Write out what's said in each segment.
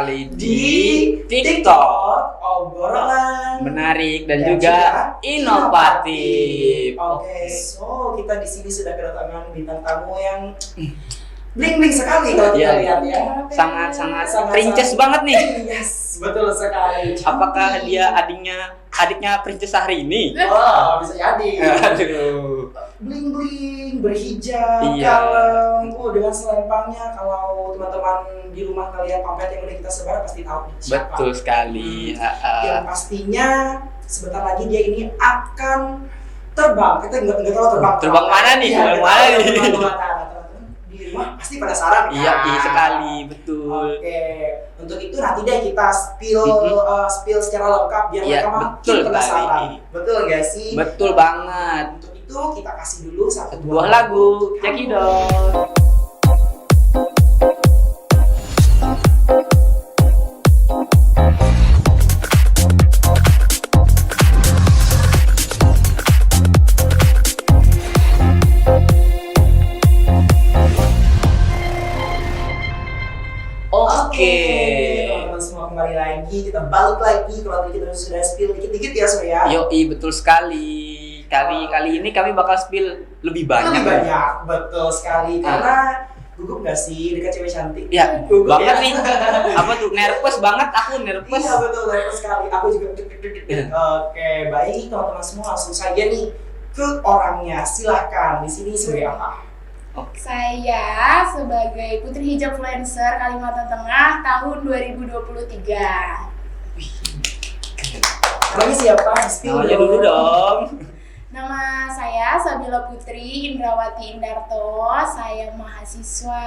sekali di TikTok obrolan menarik dan juga inovatif. Oke, so kita di sini sudah kedatangan bintang tamu yang bling-bling sekali kalau kita lihat ya. Sangat princess banget nih. Yes, betul sekali. Apakah dia adiknya princess Syahrini? Oh, bisa jadi. Aduh. Bling-bling, berhijab, Iya. kalem, dengan selempangnya. Kalau teman-teman di rumah kalian pamplet yang udah kita sebar pasti tahu siapa. Betul sekali. Yang pastinya sebentar lagi dia ini akan terbang. Kita nggak tahu terbang. Terbang mana nih? Iya, Terbang mana nih? terbang kemana. Di rumah pasti penasaran kan? Iya sekali, betul. Oke, untuk itu nanti deh kita spill secara lengkap biar Iya, mereka betul makin penasaran. sekali. Betul nggak sih? Betul banget. Untuk itu kita kasih dulu satu Buah lagu, cekidot. Oke, teman-teman semua kembali lagi, kita balik lagi kalau tadi kita sudah spill dikit-dikit ya Surya. Yoi, betul sekali. Kali ini kami bakal spill lebih banyak. Lebih banyak, betul sekali. Karena gugup gak sih dekat cewek cantik? Ya, gugup banget ya. nih. Apa tuh? Nervous banget aku, nervous. Iya betul, nervous sekali. Aku juga deg-deg. Oke, baik teman-teman semua langsung saja nih ke orangnya. Silahkan. Di sini Surya apa? Saya sebagai Putri Hijab Influencer Kalimantan Tengah tahun 2023. Namanya siapa? Spill Namanya dulu dong. Nama saya Sabila Putri Indrawati Indarto. Saya mahasiswa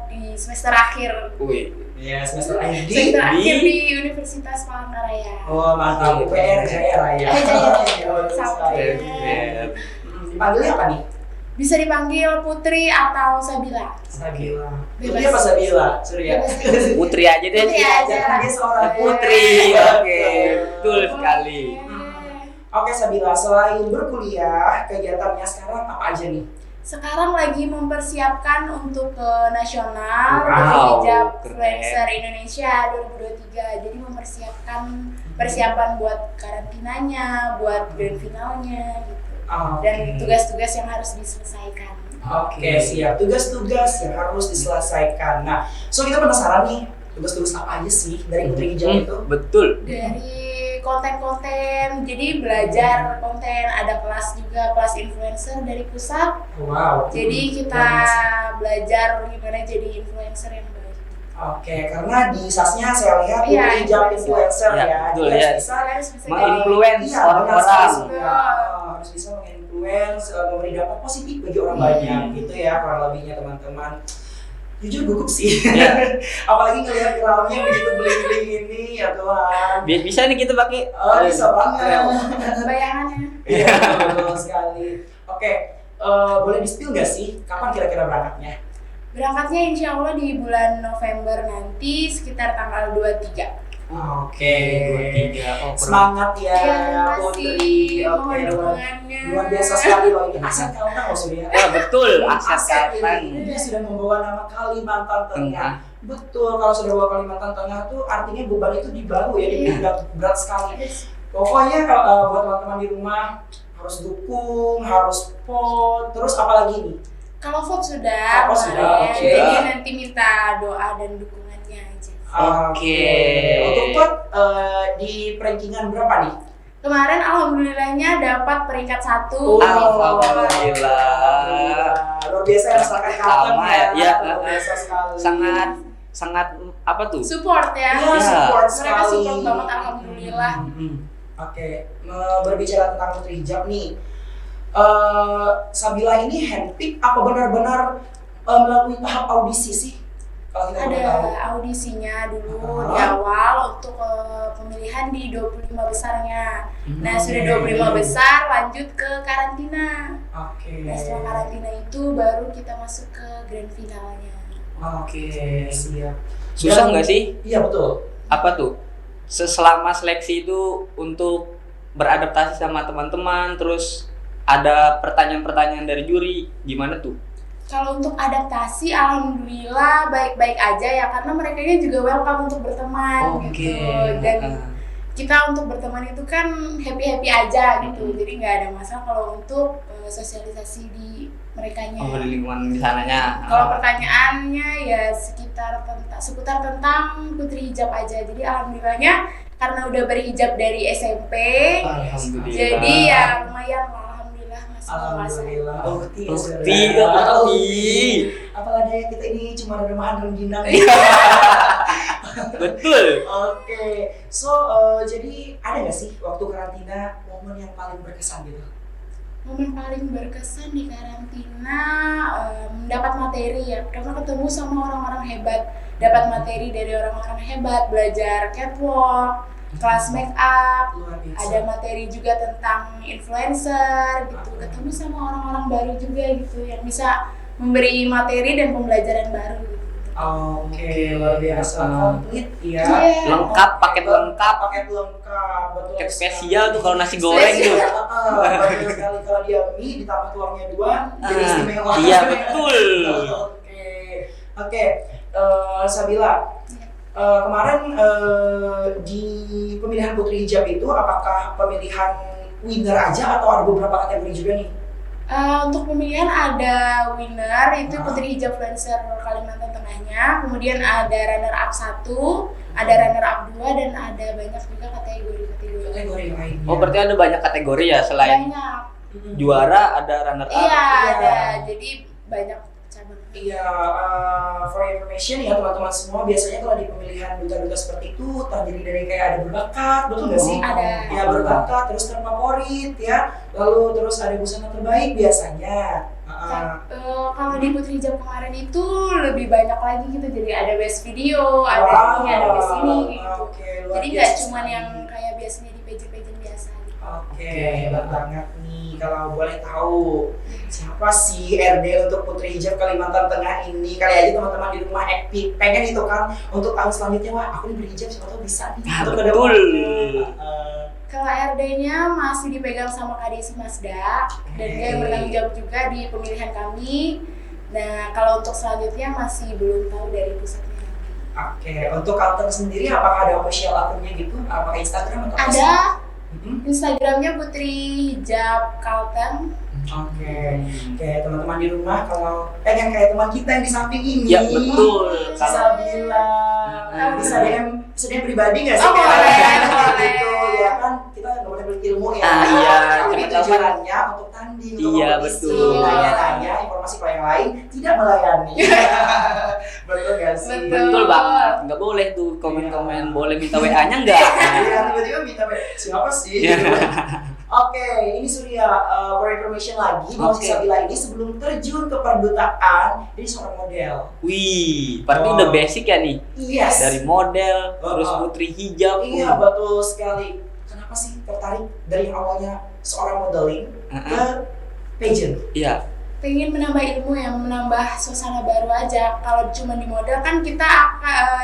di semester akhir. Wih. Ya, semester akhir Semester akhir di di Universitas Palangkaraya. Oh, mantap. UPR Jaya Raya. Jaya. Sama. Keren. Dipanggilnya apa nih? Bisa dipanggil Putri atau Sabila. Sabila. Bebas. Putri apa Sabila? Surya. Bebas. Putri aja deh. Putri aja. Jangan dia seorang Putri. Oke, betul sekali. Oke Sabila, selain berkuliah, kegiatannya sekarang apa aja nih? Sekarang lagi mempersiapkan untuk ke nasional Wow, Hijab keren. Influencer Indonesia 2023. Jadi mempersiapkan persiapan buat karantinanya, buat grand finalnya gitu. Dan tugas-tugas yang harus diselesaikan. Oke, siap. Tugas-tugas yang harus diselesaikan. Nah, so kita penasaran nih, tugas-tugas apa aja sih dari Putri Hijab itu? Betul. Dari konten-konten, jadi belajar konten, ada kelas juga, kelas influencer dari pusat. Wow. Jadi kita belajar gimana jadi influencer yang baik. Oke, karena di SAS-nya saya lihat Iya, Putri Hijab influencer. influencer Iya, ya. betul, Dia ya. harus bisa Menginfluence iya, benar orang-orang. sekali. Ya, harus bisa menginfluence, memberi dampak positif bagi orang banyak gitu ya, kurang lebihnya teman-teman. Jujur gugup sih. Iya. Apalagi ngelihat crown-nya begitu bling-bling ini ya Tuhan. Bisa nih kita pakai. Oh, bisa banget. Bayangannya. Iya, betul sekali. Oke, boleh di-spill nggak sih kapan kira-kira berangkatnya? Berangkatnya insya Allah di bulan November nanti sekitar tanggal 23. Oke, 23. Oh, semangat ya, Terima Putri. kasih, mohon Oke, dukungannya. luar biasa sekali loh ini. Aset Kalteng loh Surya. Ya betul, aset Aset Kalteng. ini. Dia sudah membawa nama Kalimantan Tengah. Tengah. Betul, kalau sudah bawa Kalimantan Tengah tuh artinya beban itu di bahu ya, Iya. berat sekali. Pokoknya kalau buat teman-teman di rumah harus dukung, harus support, terus apalagi nih? Kalau vote sudah, Oh, sudah, kemarin. oke. Jadi nanti minta doa dan dukungannya aja. Oke. Untuk vote di rankingan berapa nih? Kemarin alhamdulillahnya dapat peringkat 1. Alhamdulillah. Luar biasa ya masyarakat Kalteng Sama ya, iya. luar biasa sekali. sangat apa tuh? Support ya. Iya, support Mereka sekali. support banget alhamdulillah. Oke, berbicara tentang Putri Hijab nih, Sabila ini handpick apa benar-benar melalui tahap audisi sih? Kalau kita boleh tahu. Ada audisinya dulu di Ah. awal untuk pemilihan di 25 besarnya. Nah, sudah Hmm. 25 besar lanjut ke karantina. Oke. Nah, setelah karantina itu baru kita masuk ke grand finalnya. Oke, siap. Susah Dan- nggak sih? Iya betul. Apa tuh? Selama seleksi itu untuk beradaptasi sama teman-teman, terus ada pertanyaan-pertanyaan dari juri, gimana tuh? Kalau untuk adaptasi, alhamdulillah baik-baik aja ya, karena mereka juga welcome untuk berteman gitu. Dan kita untuk berteman itu kan happy aja gitu, jadi nggak ada masalah kalau untuk sosialisasi di merekanya. Di lingkungan di sananya. Kalau pertanyaannya ya seputar tentang putri hijab aja. Jadi alhamdulillahnya karena udah berhijab dari SMP, jadi ya lumayan lah. Alhamdulillah. Apalagi kita ini cuma remahan rengginang. Betul. Oke. So, jadi ada nggak sih waktu karantina momen yang paling berkesan gitu? Momen paling berkesan di karantina mendapat materi ya, karena ketemu sama orang-orang hebat, dapat materi dari orang-orang hebat, belajar catwalk, kelas make up, ada materi juga tentang influencer gitu, ketemu sama orang-orang baru juga gitu yang bisa memberi materi dan pembelajaran baru gitu. Oke, luar biasa, komplit ya. Lengkap, paket lengkap. Betul. Paket spesial tuh kalau nasi goreng tuh. Betul sekali, kalau dia mie ditambah telurnya 2 jadi istimewa. Iya betul. Oke, Sabila. Kemarin di pemilihan putri hijab itu apakah pemilihan winner aja atau ada beberapa kategori juga nih? Untuk pemilihan ada winner itu putri hijab influencer Kalimantan Tengahnya, kemudian ada runner up 1, ada runner up 2, dan ada banyak juga kategori lainnya. Oh berarti ada banyak kategori ya selain juara ada runner up? Iya ada, jadi banyak cabang. Iya, for information ya teman-teman semua, biasanya kalau di pemilihan duta-duta seperti itu terdiri dari kayak ada berbakat, betul nggak sih? Ada. Ya berbakat, terus terfavorit ya, lalu terus ada busana terbaik biasanya. Kalau di putri hijab kemarin itu lebih banyak lagi gitu, jadi ada best video, ada ini, ada best ini gitu. Jadi nggak cuma yang kayak biasanya di pageant biasa. Oke, hebat banget nih. Kalau boleh tahu siapa sih RD untuk putri hijab Kalimantan Tengah ini? Kali aja teman-teman di rumah pengen itu kan untuk tahun selanjutnya, wah aku nih berhijab siapa tahu bisa nih. Betul. Kalau RD-nya masih dipegang sama Kak Desi Masda, dan dia yang bertanggung jawab juga di pemilihan kami. Nah, kalau untuk selanjutnya masih belum tahu dari pusatnya. Oke, untuk Kalteng sendiri apakah ada official akunnya gitu? Apakah Instagram atau Facebook? Ada. Instagramnya Putri Hijab Kalteng. Oke, teman-teman di rumah kalau pengen kayak teman kita yang di samping ini, ya betul. Bisa bilang, bisa DM pribadi nggak sih? Boleh. Gitu ya kan, kita nggak boleh berilmu ya. Iya. Tapi tujuannya untuk tanding, untuk iya, kompetisi, betul. Tanya-tanya informasi kalau yang lain tidak melayani. Betul nggak sih? Betul banget. Nggak boleh tuh komen-komen. Boleh minta WA-nya nggak? Iya, tiba-tiba minta WA. Siapa sih? Oke, ini Surya, for information lagi, bahwa Sabila ini sebelum terjun ke perdutaan, dia seorang model. Wih, berarti udah basic ya nih? Yes. Dari model, terus putri hijab. Iya, betul sekali. Kenapa sih tertarik dari awalnya seorang modeling ke pageant? Iya. Pengen menambah ilmu, yang menambah suasana baru aja. Kalau cuma di model kan kita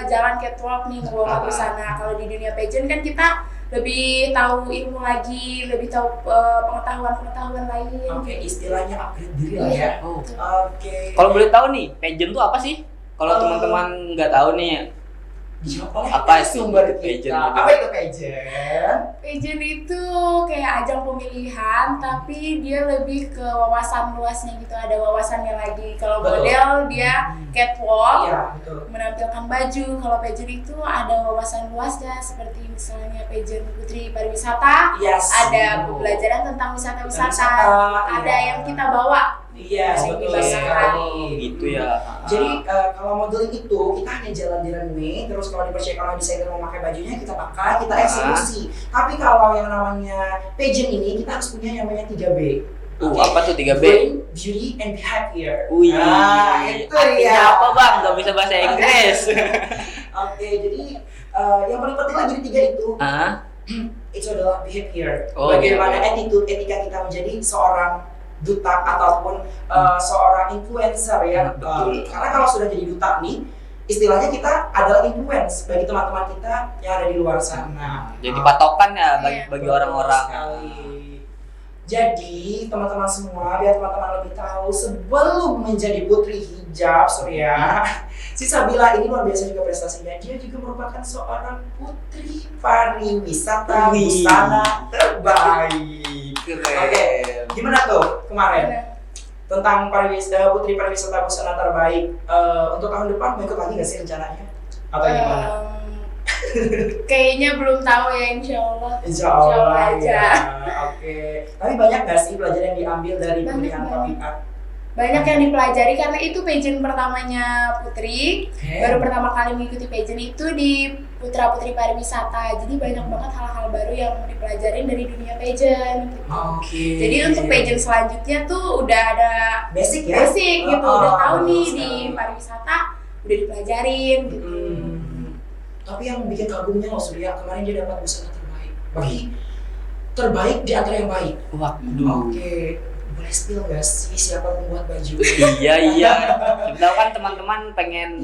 jalan catwalk nih, ngebawa busana. Kalau di dunia pageant kan kita lebih tahu ilmu lagi, lebih tahu pengetahuan lain. Oke, istilahnya upgrade diri lah ya. Oke. Kalau boleh tahu nih, pageant tuh apa sih? Kalau teman-teman nggak tahu nih, apa sumber kita? Apa itu pageant? Pageant itu kayak ajang pemilihan, tapi dia lebih ke wawasan luasnya gitu, ada wawasannya lagi. Kalau model dia catwalk, menampilkan baju. Kalau pageant itu ada wawasan luasnya, seperti misalnya pageant putri pariwisata, ada pembelajaran tentang wisata-wisata, ada yang kita bawa. Iya, betul sekali. Gitu ya. Jadi kalau modeling itu kita hanya jalan di runway, terus kalau dipercayakan oleh desainer memakai bajunya kita pakai, kita eksekusi. Tapi kalau yang namanya pageant ini kita harus punya yang namanya 3B. Apa tuh 3B? Brain, beauty, and behavior. Itu ya. Apa bang? Gak bisa bahasa Inggris. Oke, jadi yang paling penting lagi di 3 itu. Itu adalah behavior. Bagaimana attitude, etika kita menjadi seorang duta ataupun seorang influencer ya. Karena kalau sudah jadi duta nih, istilahnya kita adalah influence bagi teman-teman kita yang ada di luar sana. Jadi patokan ya bagi orang-orang. Jadi teman-teman semua, biar teman-teman lebih tahu sebelum menjadi putri hijab, Surya, si Sabila ini luar biasa juga prestasinya. Dia juga merupakan seorang putri pariwisata busana terbaik. Oke, gimana tuh kemarin tentang putri pariwisata busana terbaik? Untuk tahun depan mau ikut lagi nggak sih rencananya? Atau gimana? Kayaknya belum tahu ya, insya Allah. Insya Allah aja. Ya. Oke. Tapi banyak nggak sih pelajaran yang diambil dari pemilihan topik? Banyak yang dipelajari karena itu pageant pertamanya Putri. Baru pertama kali mengikuti pageant itu di Putra Putri Pariwisata. Jadi banyak banget hal-hal baru yang dipelajarin dari dunia pageant. Gitu. Jadi untuk pageant selanjutnya tuh udah ada basic ya? Basic gitu. Udah tahu nih di pariwisata udah dipelajarin gitu. Tapi yang bikin kagumnya loh Surya, kemarin dia dapat busana terbaik. Terbaik di antara yang baik. Waduh. Oke. Boleh spill gak sih siapa pembuat baju? Iya. Kita kan teman-teman pengen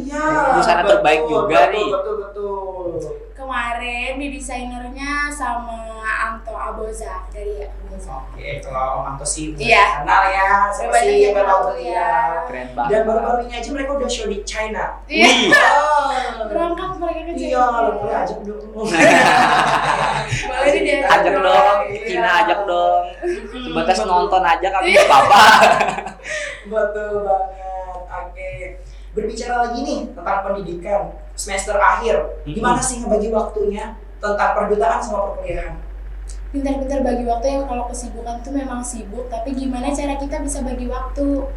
busana terbaik juga nih. Betul. Kemarin di desainernya sama Anto Aboza dari Aboza. Oke, kalau Om Anto sih Iya. kenal ya, siapa sih yang gak tahu dia. Keren banget. Dan baru-baru ini aja mereka udah show di China. Iya. Berangkat mereka ke China. Iya, boleh ajak dong. Boleh dia Ajak dong, Cina ajak dong. Sebatas nonton aja kami nggak apa-apa. Betul banget. Oke. Berbicara lagi nih tentang pendidikan semester akhir. Gimana sih ngebagi waktunya tentang perdutaan sama perkuliahan? Pintar-pintar bagi waktu ya. Kalau kesibukan tuh memang sibuk, tapi gimana cara kita bisa bagi waktu?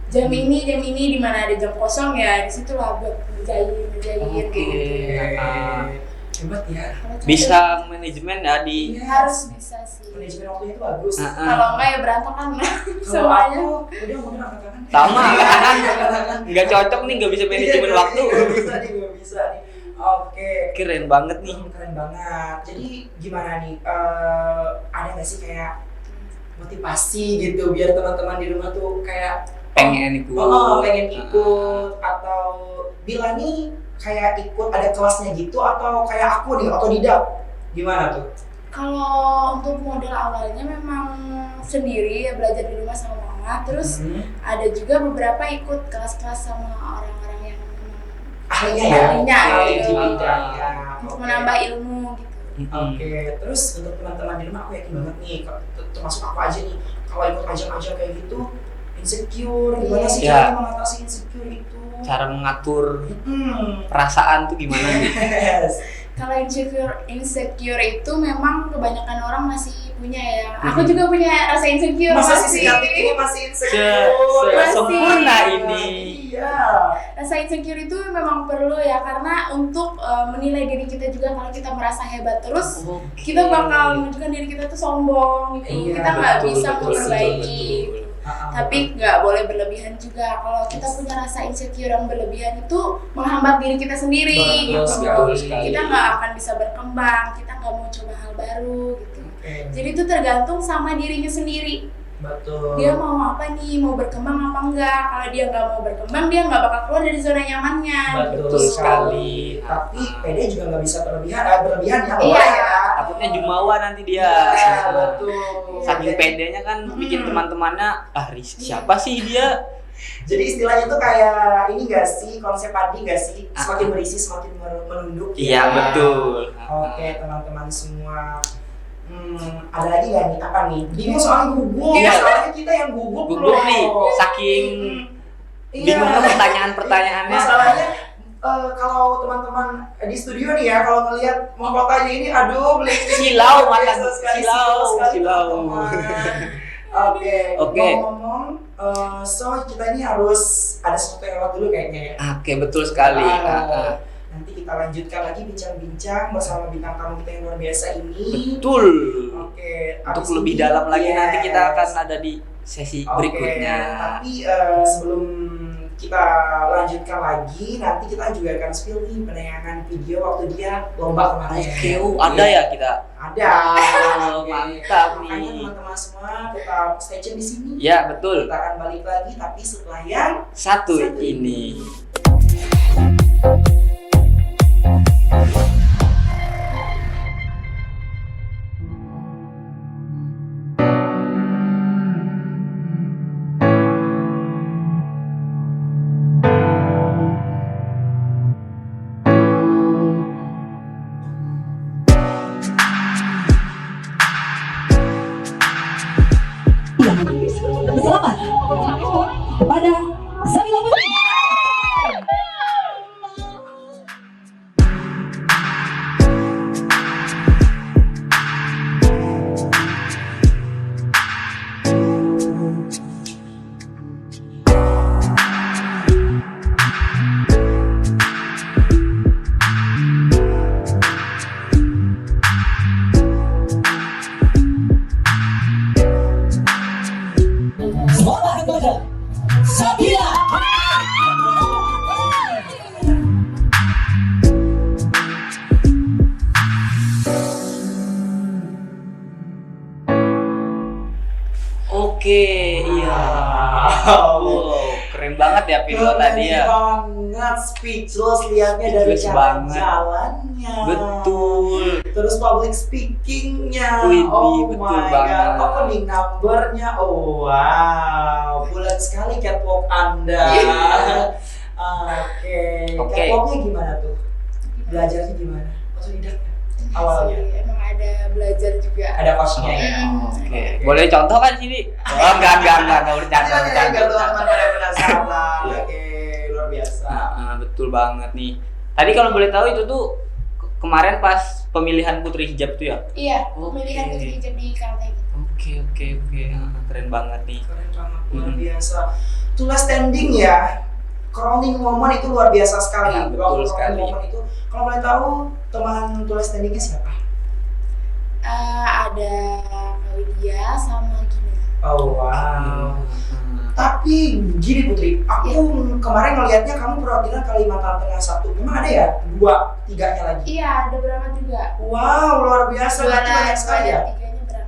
Jam ini di mana ada jam kosong ya, di situ lah buat ngerjain gitu. Hebat ya. Bisa manajemen ya di. Harus bisa sih. Manajemen waktunya itu bagus. Kalau enggak ya berantakan Kalau semuanya. aku udah mau angkat-angkat. Sama kan? Nggak cocok nih, nggak bisa manajemen waktu. Nggak bisa nih. Oke. Keren banget nih. Keren banget. Jadi gimana nih? Ada nggak sih kayak motivasi gitu biar teman-teman di rumah tuh kayak Pengen ikut. pengen ikut atau bila nih kayak ikut ada kelasnya gitu atau kayak aku nih otodidak? Gimana tuh? Kalau untuk model awalnya memang sendiri ya, belajar di rumah sama mama. Terus ada juga beberapa ikut kelas-kelas sama orang-orang yang ahlinya gitu. bidangnya. Untuk menambah ilmu gitu. Oke, terus untuk teman-teman di rumah aku yakin banget nih, termasuk aku aja nih, kalau ikut ajang-ajang kayak gitu insecure, gimana sih cara mengatasi insecure itu? Cara mengatur perasaan tuh gimana nih? Kalau insecure itu memang kebanyakan orang masih punya ya. Aku juga punya rasa insecure. Masa sih ini masih insecure? Sempurna ini. Iya. Rasa insecure itu memang perlu ya, karena untuk menilai diri kita juga. Kalau kita merasa hebat terus, kita bakal menunjukkan diri kita tuh sombong gitu. Kita nggak bisa memperbaiki. Tapi nggak boleh berlebihan juga. Kalau kita punya rasa insecure yang berlebihan itu menghambat diri kita sendiri gitu. Kita nggak akan bisa berkembang, kita nggak mau coba hal baru gitu. Jadi itu tergantung sama dirinya sendiri. Betul. Dia mau apa nih, mau berkembang apa enggak. Kalau dia nggak mau berkembang, dia nggak bakal keluar dari zona nyamannya. Betul sekali. Tapi pede juga nggak bisa berlebihan ya. Iya ya. Takutnya jumawa nanti dia. Betul. Saking pedenya kan bikin teman-temannya, siapa sih dia? Jadi istilahnya tuh kayak ini gak sih, konsep padi gak sih? Semakin berisi semakin menunduk. Iya betul. Oke teman-teman semua. Ada lagi gak nih? Apa nih? Bingung soal gugup. Soalnya kita yang gugup nih. Saking bingungnya pertanyaan-pertanyaannya. Masalahnya kalau teman-teman di studio nih ya, kalau ngelihat mahkotanya ini, aduh, silau. Oke. Ngomong-ngomong, so kita ini harus ada sesuatu yang lewat dulu kayaknya ya. Oke, betul sekali. Nanti kita lanjutkan lagi bincang-bincang bersama bintang tamu kita yang luar biasa ini. Betul. Oke. Untuk lebih dalam lagi nanti kita akan ada di sesi berikutnya. Tapi sebelum kita lanjutkan lagi, nanti kita juga akan spill nih penayangan video waktu dia lomba kemarin. Oke, ada ya kita? Ada. Mantap nih. Makanya teman-teman semua tetap stay tune di sini. Ya, betul. Kita akan balik lagi tapi setelah yang satu ini. Oke, iya. Wow. Keren banget ya Pino tadi ya. Banget, speechless liatnya dari Speechless cara banget. jalannya. Betul. Terus public speakingnya. Widih, Oh betul my banget. god. Opening numbernya. Oh wow. Bulat sekali catwalk Anda. Oke. Oke. Catwalknya gimana tuh? Belajarnya gimana? Otodidaknya? Awalnya. Sih, emang ada belajar juga. Ada coachnya ya. Oke. Boleh contoh kan sini? Oh, enggak bercanda. Pada penasaran. Oke, luar biasa. Betul banget nih. Tadi kalau boleh tahu itu tuh kemarin pas pemilihan putri hijab tuh ya? Iya, Oke. pemilihan putri hijab di Kalteng gitu. Oke. Keren banget nih. Keren banget, luar biasa. Tulah standing ya. Crowning moment itu luar biasa sekali. Ya, betul Waktu sekali. crowning moment itu, kalau boleh tahu teman tulis standingnya siapa? Ada Kaudia sama Gina. Oh wow. Tapi gini Putri, aku kemarin ngelihatnya kamu perwakilan Kalimantan Tengah 1. Memang ada ya 2-3-nya lagi? Iya, ada berangkat juga. Wow, luar biasa. Berarti banyak sekali ya? 3-nya berangkat.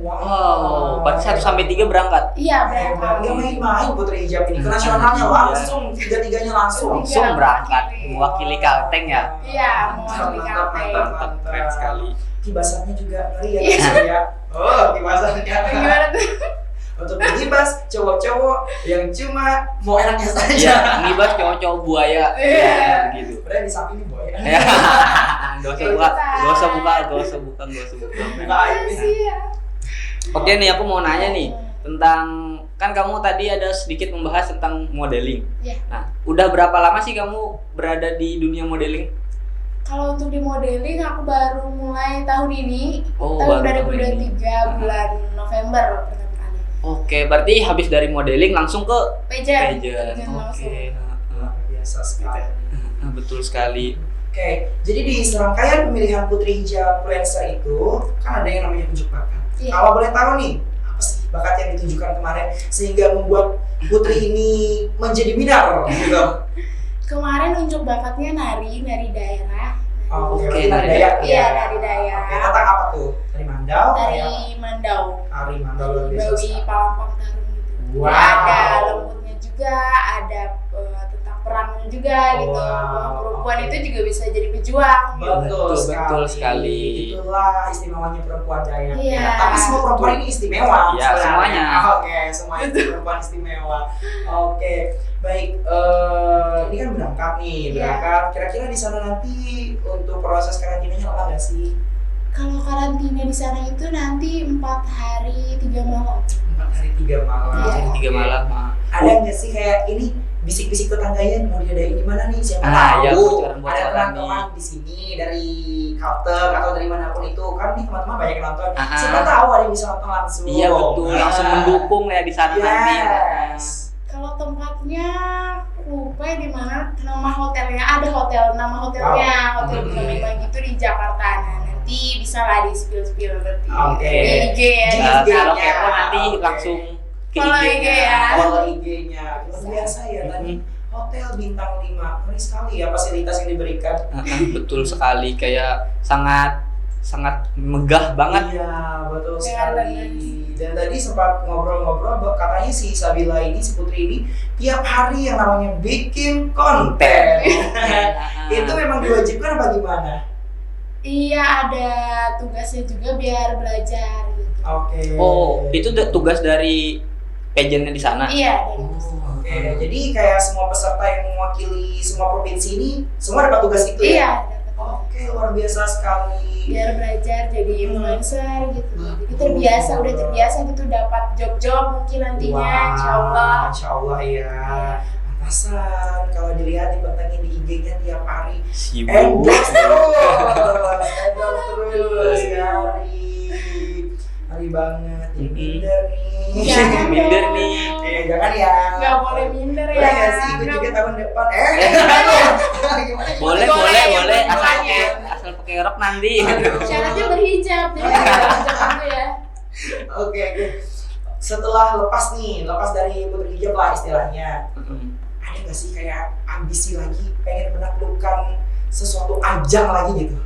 Wow, berarti 1 sampai 3 berangkat. Iya, berangkat. Gak main-main Putri Hijab ini. Ke nasionalnya langsung, 3-3-nya langsung. Langsung berangkat mewakili Kalteng ya. Iya, mewakili Kalteng. Mantap, keren sekali. Kibasannya juga ngeri ya Mas ya. Oh, kibasannya. Gimana tuh? Untuk mengibas cowok-cowok yang cuma mau enaknya saja. Iya, ngibas cowok-cowok buaya. Iya. Ya, begitu. Padahal di samping ini boy. Ya. Gak usah buka. Buka Iya aib sih ya. Oke nih, aku mau nanya nih tentang, kan kamu tadi ada sedikit membahas tentang modeling. Iya. Nah, udah berapa lama sih kamu berada di dunia modeling? Kalau untuk di modeling aku baru mulai tahun ini, Oh, tahun baru tahun 2023 bulan November pertama kali. Oke, berarti habis dari modeling langsung ke Pageant. pageant. Langsung. Oke. Luar biasa sekali. Betul sekali. Oke, jadi di serangkaian pemilihan Putri Hijab Influencer itu kan ada yang namanya unjuk bakat. Iya. Kalau boleh tahu nih, apa sih bakat yang ditunjukkan kemarin sehingga membuat Putri ini menjadi winner gitu? Kemarin unjuk bakatnya nari daerah. Oh, oke, Oke, nari nari Dayak. Iya, nari Dayak. Oke, tentang apa tuh? Tari Mandau? Dari Mandau. Tari Mandau luar biasa. Bawi sekali. Palampang Tarung gitu. Wow. Ada lembutnya juga, ada tentang perangnya juga gitu. Wow. Bahwa perempuan itu juga bisa jadi pejuang. Betul sekali. Itulah istimewanya perempuan Dayak. Iya. Tapi semua perempuan ini istimewa. Iya, sebenarnya. semuanya. Oke, semua perempuan istimewa. Oke, baik. Ini kan berangkat nih, Iya. berangkat. Kira-kira di sana nanti untuk proses karantinanya lama nggak sih? Kalau karantina di sana itu nanti 4 hari 3 malam. 4 hari 3 malam. Iya. Jadi 3 malam. Ada nggak sih kayak ini bisik-bisik tetangganya mau diadain di mana nih? Siapa Ya, tahu bocoran-bocoran ada nih. teman-teman di sini dari Kalteng atau dari manapun itu kan nih teman-teman banyak yang nonton. Ah. Siapa tahu ada yang bisa nonton langsung. Iya betul, langsung mendukung ya di sana nanti. Yes. Kalau tempatnya lupa ya di mana, nama hotelnya ada nama hotelnya hotel bintang 5 gitu di Jakarta. Nah, nanti bisa lah di spill nanti. Oke. Di IG ya. Di di IG. Kalau Instagram. kepo nanti Oke. langsung ke Follow IG IG-nya. ya. Follow IG-nya. Luar biasa ya tadi. Hotel bintang 5. Ngeri sekali ya fasilitas yang diberikan. Betul sekali, kayak sangat megah banget. Iya, betul Dengan sekali. Dan tadi sempat ngobrol-ngobrol, katanya si Sabila ini, si Putri ini tiap hari yang namanya bikin konten. Itu memang diwajibkan apa gimana? Iya, ada tugasnya juga biar belajar gitu. Oke. Oh, itu tugas dari pageantnya di sana? Iya, dari Oke, jadi kayak semua peserta yang mewakili semua provinsi ini semua dapat tugas itu ya? Iya, dapat. Oke, luar biasa sekali. Biar belajar jadi influencer gitu. Jadi udah terbiasa gitu dapat job-job mungkin nantinya, Wah, insyaallah. Insyaallah ya. Iya. Pantasan kalau dilihat dipantengin di IG-nya tiap hari. Sibuk. Endorse terus hari banget. Ini minder nih. Jangan Minder dong. nih. Jangan ya. Nggak boleh minder ya. Boleh nggak sih? Gue juga tahun depan. Gimana? Boleh, Boleh, asal pakai rok nanti. Syaratnya berhijab jadi jangan dulu ya. Oke. Setelah lepas dari Putri Hijab lah istilahnya. Ada nggak sih kayak ambisi lagi pengen menaklukkan sesuatu ajang lagi gitu?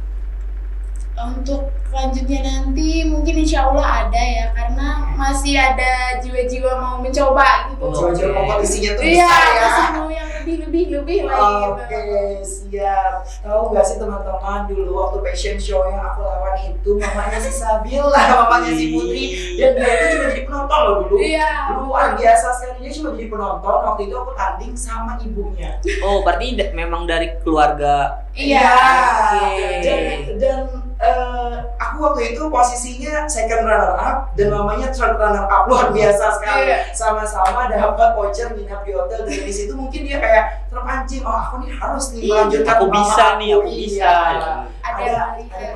Untuk selanjutnya nanti mungkin insya Allah ada ya, karena masih ada jiwa-jiwa mau mencoba gitu. Jiwa-jiwa kompetisinya tuh Iya, besar ya. masih mau yang lebih lagi gitu. Oke, siap. Tahu nggak sih teman-teman, dulu waktu fashion show yang aku lawan itu mamanya si Sabila, mamanya si Putri, dan dia itu cuma jadi penonton loh dulu. Iya. Luar biasa sekali, dia cuma jadi penonton. Waktu itu aku tanding sama ibunya. Oh, berarti memang dari keluarga. Iya. Dan aku waktu itu posisinya second runner up dan mamanya third runner up. Luar biasa sekali. Iya. Sama-sama dapat voucher nginap di hotel. Dan di situ mungkin dia kayak terpancing, oh aku nih harus nih melanjutkan Aku bisa mama nih, aku. aku bisa. Iya. Ada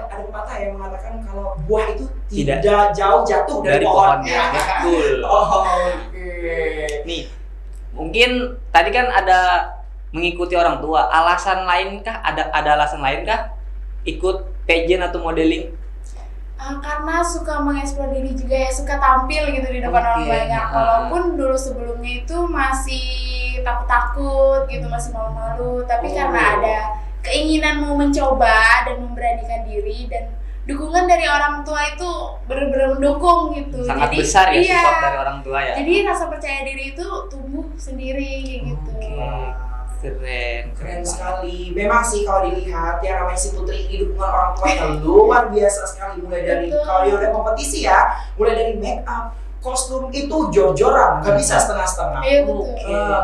Ada pepatah yang mengatakan kalau buah itu Tidak. tidak jauh jatuh dari pohonnya. Betul. Oke. Nih, mungkin tadi kan ada mengikuti orang tua. Alasan lainkah? Ada alasan lainkah ikut pageant atau modeling? Karena suka mengeksplor diri juga ya, suka tampil gitu di depan orang banyak. Walaupun dulu sebelumnya itu masih takut-takut gitu, masih malu-malu. Tapi karena ada keinginan mau mencoba dan memberanikan diri, dan dukungan dari orang tua itu benar-benar mendukung gitu. Sangat Jadi, besar ya iya, support dari orang tua ya. Jadi rasa percaya diri itu tumbuh sendiri gitu. Keren sekali. Memang sih kalau dilihat yang namanya si Putri ini dukungan orang tua yang luar biasa sekali, mulai dari kalau dia udah kompetisi ya, mulai dari make up, kostum itu jor-joran, nggak bisa setengah-setengah. Iya betul.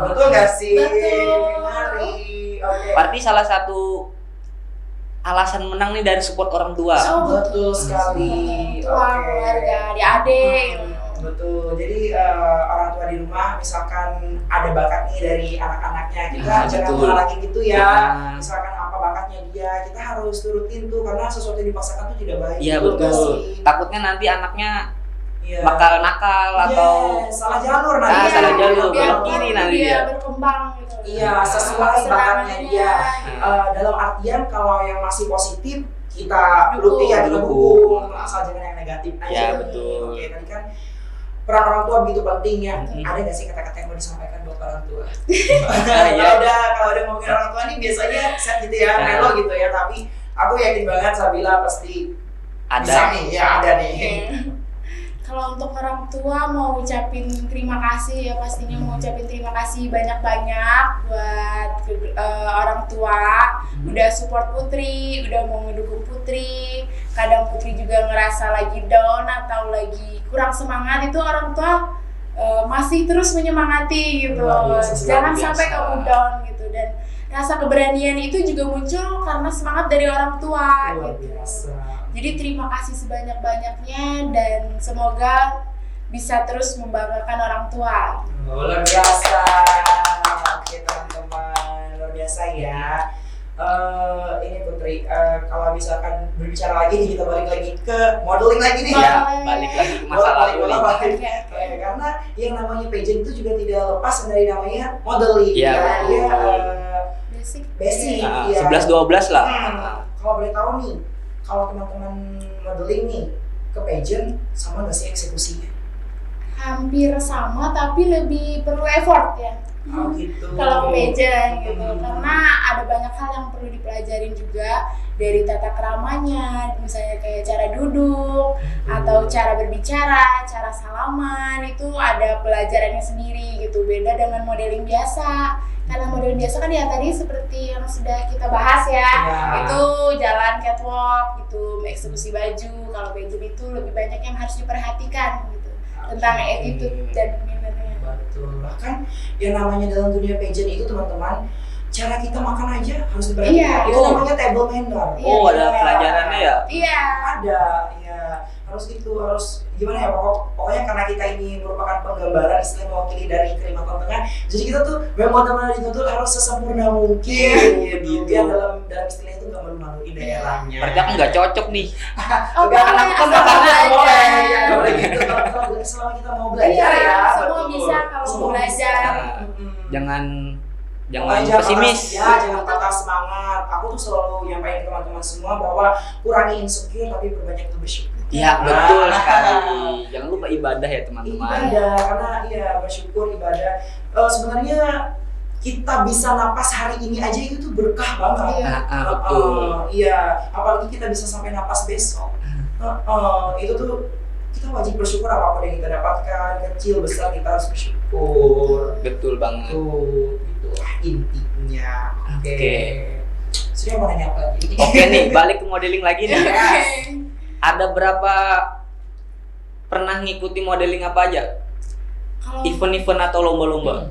Betul nggak sih? Betul. Menarik. Oke. Berarti salah satu alasan menang nih dari support orang tua. Betul sekali. Tua, keluarga, adik-adik. Betul. Jadi orang tua di rumah misalkan ada bakat nih dari anak-anaknya, kita jangan menghalangi gitu ya. Misalkan apa bakatnya dia, kita harus turutin tuh, karena sesuatu yang dipaksakan tuh tidak baik. Iya betul. Takutnya nanti anaknya bakal nakal atau salah jalur nanti. Salah jalur, biar belok kiri nanti dia dia. berkembang gitu. Iya, sesuai bakatnya dia. Dalam artian kalau yang masih positif kita dukung ya, kita dukung, asal jangan yang negatif aja. Iya betul. Oke, tadi kan peran orang tua begitu penting ya. Ada nggak sih kata-kata yang mau disampaikan buat orang tua? Kalau udah ngomongin orang tua nih biasanya set gitu ya, melo gitu ya. Tapi aku yakin banget Sabila pasti bisa nih, ya ada nih. Kalau untuk orang tua mau ucapin terima kasih ya, pastinya mau ucapin terima kasih banyak-banyak buat orang tua, udah support Putri, udah mau ngedukung Putri. Kadang Putri juga ngerasa lagi down atau lagi kurang semangat, itu orang tua masih terus menyemangati gitu. Jangan sampai kamu down gitu, dan rasa keberanian itu juga muncul karena semangat dari orang tua gitu. Jadi terima kasih sebanyak-banyaknya dan semoga bisa terus membanggakan orang tua. Luar biasa. Oke teman-teman, luar biasa ya. Ini Putri, kalau misalkan berbicara lagi nih, kita balik lagi ke modeling lagi nih. Ya, balik lagi ke masa lalu nih. Karena yang namanya pageant itu juga tidak lepas dari namanya modeling. Iya. Dia Basic. ya. 11-12 lah. Kalau boleh tahu nih, kalau teman-teman modeling nih ke pageant sama nggak sih eksekusinya? Hampir sama tapi lebih perlu effort ya. Oh gitu. Kalau pageant gitu, karena ada banyak hal yang perlu dipelajarin juga, dari tata keramanya, misalnya kayak cara duduk atau cara berbicara, cara salaman, itu ada pelajarannya sendiri gitu. Beda dengan modeling biasa. Karena modeling biasa kan ya tadi seperti yang sudah kita bahas ya, itu jalan catwalk gitu, eksekusi baju. Kalau pageant itu lebih banyak yang harus diperhatikan gitu, tentang attitude dan mannernya. Betul. Bahkan yang namanya dalam dunia pageant itu teman-teman, cara kita makan aja harus diperhatikan. Iya. Itu namanya table manner. Oh, ada pelajarannya ya? Iya. Ada, ya. Harus gitu, harus gimana ya, pokoknya karena kita ini merupakan penggambaran istilah mewakili dari Kalimantan Tengah, jadi kita tuh memang benar-benar dituntut harus sesempurna mungkin gitu. Biar dalam istilah itu nggak malu-maluin daerahnya. Berarti aku nggak cocok nih. Anak kan makannya boleh, nggak boleh gitu. Selama kita mau belajar ya. Semua bisa kalau mau belajar. Jangan Jangan pesimis. Jangan patah semangat. Aku tuh selalu nyampaikan ke teman-teman semua bahwa kurangi insecure tapi perbanyak bersyukur. Iya betul sekali. Jangan lupa ibadah ya teman-teman. Ibadah, karena bersyukur ibadah. Sebenarnya kita bisa napas hari ini aja itu tuh berkah banget. Betul. Iya, apalagi kita bisa sampai napas besok. Itu tuh kita wajib bersyukur apapun yang kita dapatkan, kecil besar kita harus bersyukur. Betul banget. Tuh, itulah intinya. Oke. Sudah mau nanya apa lagi? Oke nih, balik ke modeling lagi nih. Ada berapa pernah ngikuti modeling apa aja? Kalau Event-event atau lomba-lomba?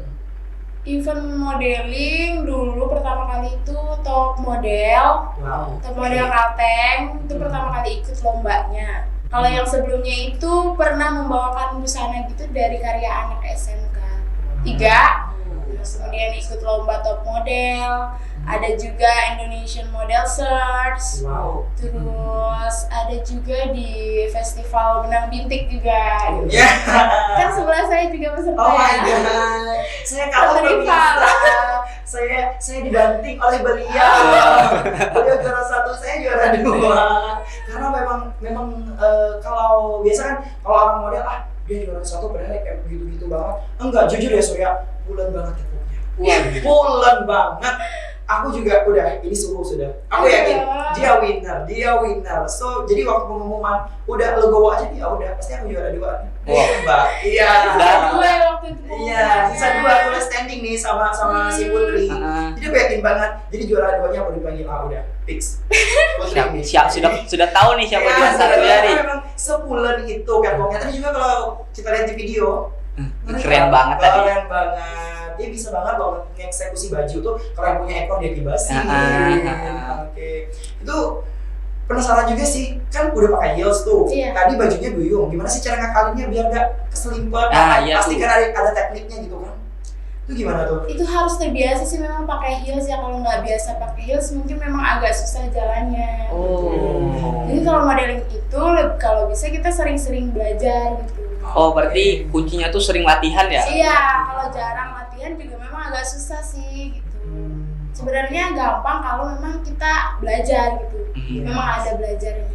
event modeling dulu pertama kali itu top model, top model Kalteng itu pertama kali ikut lombanya. Kalau yang sebelumnya itu pernah membawakan busana gitu dari karya anak SMK 3. Kemudian ikut lomba top model, ada juga Indonesian Model Search, terus ada juga di festival Benang Bintik juga. Kan sebelah saya juga peserta. Oh my god, saya kalah pemirsa. Saya dibanting oleh beliau. Beliau juara 1, saya juara 2. Karena memang kalau biasa kan kalau orang model dia juara 1 padahal kayak begitu banget. Enggak, jujur ya Surya, bulan banget ya pokoknya. Bulan banget. Aku juga udah ini sudah. Aku yakin dia winner. So jadi waktu pengumuman udah legowo aja dia udah pasti aku juara 2. Mbak. Iya. Sisa 2 aku udah standing nih sama si Putri. Jadi aku yakin banget. Jadi juara 2-nya aku dipanggil udah fix. Sudah tahu nih siapa juara 1 ya nih. Memang sebulan itu kan pokoknya. Tadi juga kalau kita lihat di video keren banget tadi. Keren banget. Dia bisa banget loh ngeksekusi baju tuh kalau yang punya ekor dia kibasin. Oke. Itu penasaran juga sih, kan udah pakai heels tuh. Tadi bajunya duyung. Gimana sih cara ngakalinnya biar gak keselimpet? Pasti kan ada tekniknya gitu kan. Itu gimana tuh? Itu harus terbiasa sih memang pakai heels ya. Kalau nggak biasa pakai heels mungkin memang agak susah jalannya. Jadi kalau modeling itu kalau bisa kita sering-sering belajar gitu. Oh, berarti kuncinya tuh sering latihan ya? Iya, kalau jarang latihan juga memang agak susah sih gitu. Sebenarnya gampang kalau memang kita belajar gitu. Memang ada belajarnya.